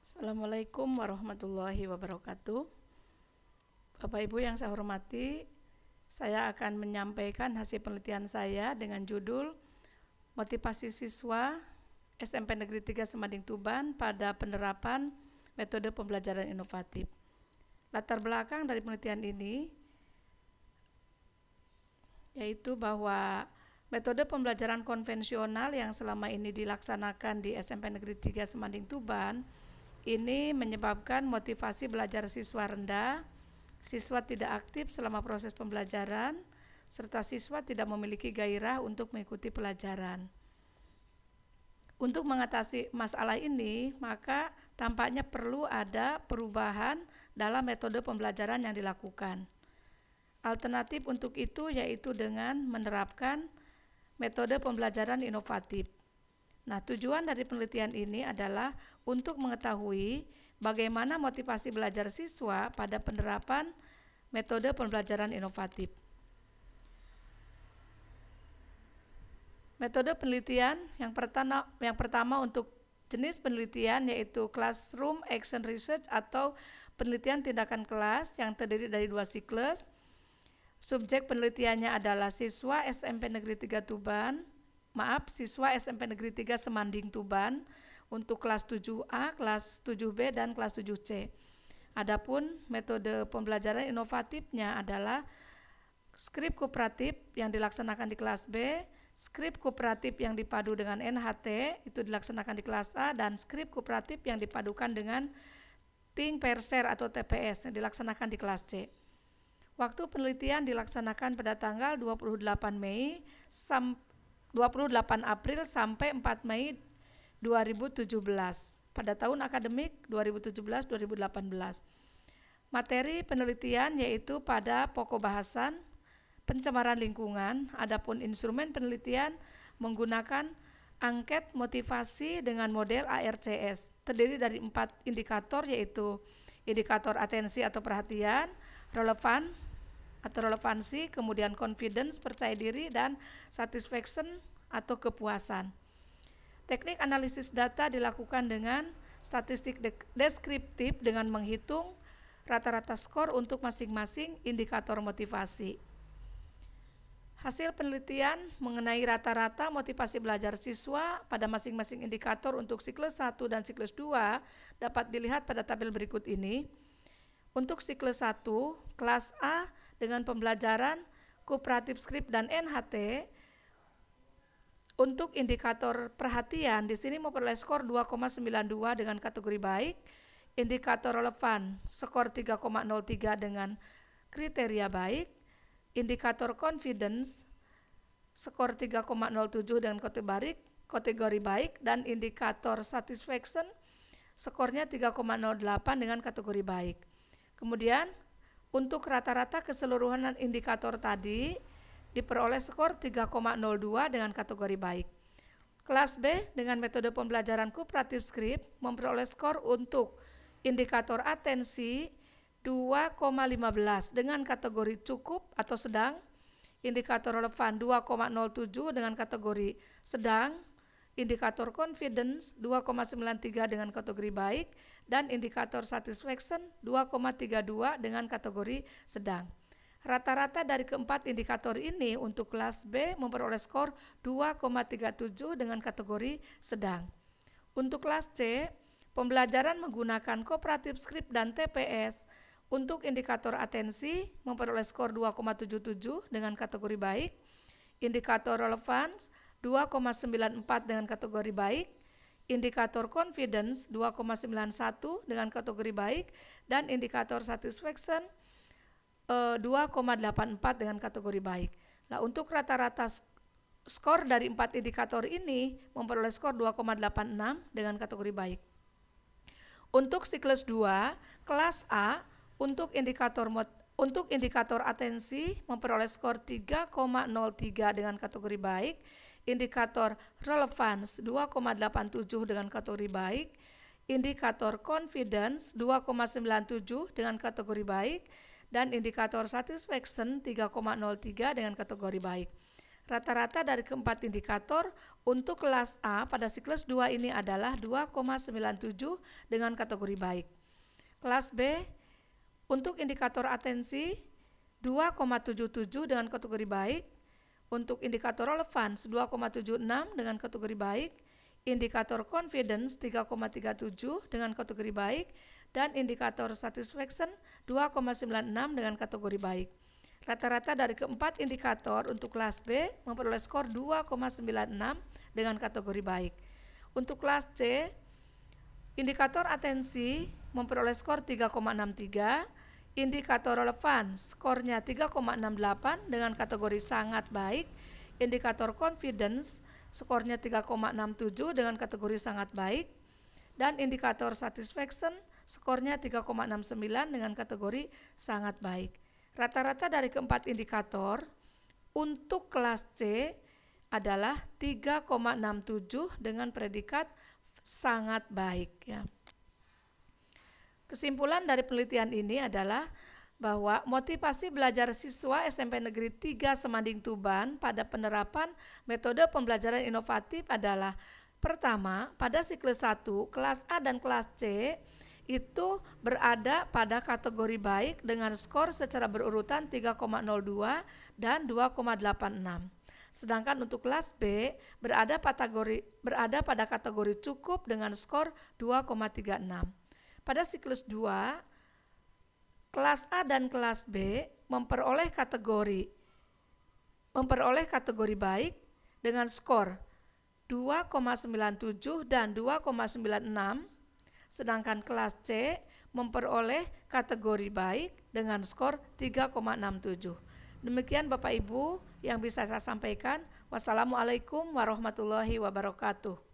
Assalamualaikum warahmatullahi wabarakatuh. Bapak Ibu yang saya hormati, saya akan menyampaikan hasil penelitian saya dengan judul Motivasi Siswa SMP Negeri 3 Semanding Tuban pada penerapan metode pembelajaran inovatif. Latar belakang dari penelitian ini yaitu bahwa metode pembelajaran konvensional yang selama ini dilaksanakan di SMP Negeri 3 Semanding Tuban ini menyebabkan motivasi belajar siswa rendah, siswa tidak aktif selama proses pembelajaran, serta siswa tidak memiliki gairah untuk mengikuti pelajaran. Untuk mengatasi masalah ini, maka tampaknya perlu ada perubahan dalam metode pembelajaran yang dilakukan. Alternatif untuk itu yaitu dengan menerapkan metode pembelajaran inovatif. Nah, tujuan dari penelitian ini adalah untuk mengetahui bagaimana motivasi belajar siswa pada penerapan metode pembelajaran inovatif. Metode penelitian yang pertama untuk jenis penelitian yaitu Classroom Action Research atau penelitian tindakan kelas yang terdiri dari 2 siklus. Subjek penelitiannya adalah siswa SMP Negeri 3 siswa SMP Negeri 3 Semanding Tuban untuk kelas 7A, kelas 7B, dan kelas 7C. Adapun metode pembelajaran inovatifnya adalah skrip kooperatif yang dilaksanakan di kelas B, skrip kooperatif yang dipadu dengan NHT itu dilaksanakan di kelas A, dan skrip kooperatif yang dipadukan dengan Think Pair Share atau TPS yang dilaksanakan di kelas C. Waktu penelitian dilaksanakan pada tanggal 28 April sampai 4 Mei 2017 pada tahun akademik 2017-2018. Materi penelitian yaitu pada pokok bahasan pencemaran lingkungan, adapun instrumen penelitian menggunakan angket motivasi dengan model ARCS, terdiri dari 4 indikator yaitu indikator atensi atau perhatian, relevan atau relevansi, kemudian confidence, percaya diri, dan satisfaction atau kepuasan. Teknik analisis data dilakukan dengan statistik deskriptif dengan menghitung rata-rata skor untuk masing-masing indikator motivasi. Hasil penelitian mengenai rata-rata motivasi belajar siswa pada masing-masing indikator untuk siklus 1 dan siklus 2 dapat dilihat pada tabel berikut ini. Untuk siklus 1, kelas A dengan pembelajaran kooperatif skrip dan NHT, untuk indikator perhatian di sini memperoleh skor 2,92 dengan kategori baik, indikator relevan skor 3,03 dengan kriteria baik, indikator confidence skor 3,07 dengan kategori baik, dan indikator satisfaction skornya 3,08 dengan kategori baik. Kemudian untuk rata-rata keseluruhan indikator tadi diperoleh skor 3,02 dengan kategori baik. Kelas B dengan metode pembelajaran kooperatif skrip memperoleh skor untuk indikator atensi 2,15 dengan kategori cukup atau sedang, indikator relevan 2,07 dengan kategori sedang, indikator confidence 2,93 dengan kategori baik, dan indikator satisfaction 2,32 dengan kategori sedang. Rata-rata dari keempat indikator ini untuk kelas B memperoleh skor 2,37 dengan kategori sedang. Untuk kelas C, pembelajaran menggunakan kooperatif skrip dan TPS untuk indikator atensi memperoleh skor 2,77 dengan kategori baik, indikator relevance 2,94 dengan kategori baik, indikator confidence 2,91 dengan kategori baik, dan indikator satisfaction 2,84 dengan kategori baik. Nah, untuk rata-rata skor dari 4 indikator ini memperoleh skor 2,86 dengan kategori baik. Untuk siklus 2, kelas A untuk indikator atensi memperoleh skor 3,03 dengan kategori baik, indikator relevance 2,87 dengan kategori baik, indikator confidence 2,97 dengan kategori baik, dan indikator satisfaction 3,03 dengan kategori baik. Rata-rata dari keempat indikator untuk kelas A pada siklus 2 ini adalah 2,97 dengan kategori baik. Kelas B untuk indikator atensi 2,77 dengan kategori baik. Untuk indikator relevance 2,76 dengan kategori baik. Indikator confidence 3,37 dengan kategori baik. Dan indikator satisfaction 2,96 dengan kategori baik. Rata-rata dari keempat indikator untuk kelas B memperoleh skor 2,96 dengan kategori baik. Untuk kelas C, indikator atensi memperoleh skor 3,63, indikator relevance skornya 3,68 dengan kategori sangat baik, indikator confidence skornya 3,67 dengan kategori sangat baik, dan indikator satisfaction skornya 3,69 dengan kategori sangat baik. Rata-rata dari keempat indikator untuk kelas C adalah 3,67 dengan predikat sangat baik ya. Kesimpulan dari penelitian ini adalah bahwa motivasi belajar siswa SMP Negeri 3 Semanding Tuban pada penerapan metode pembelajaran inovatif adalah: pertama, pada siklus 1, kelas A dan kelas C itu berada pada kategori baik dengan skor secara berurutan 3,02 dan 2,86. Sedangkan untuk kelas B berada pada kategori cukup dengan skor 2,36. Pada siklus 2, kelas A dan kelas B memperoleh kategori baik dengan skor 2,97 dan 2,96, sedangkan kelas C memperoleh kategori baik dengan skor 3,67. Demikian Bapak Ibu yang bisa saya sampaikan. Wassalamualaikum warahmatullahi wabarakatuh.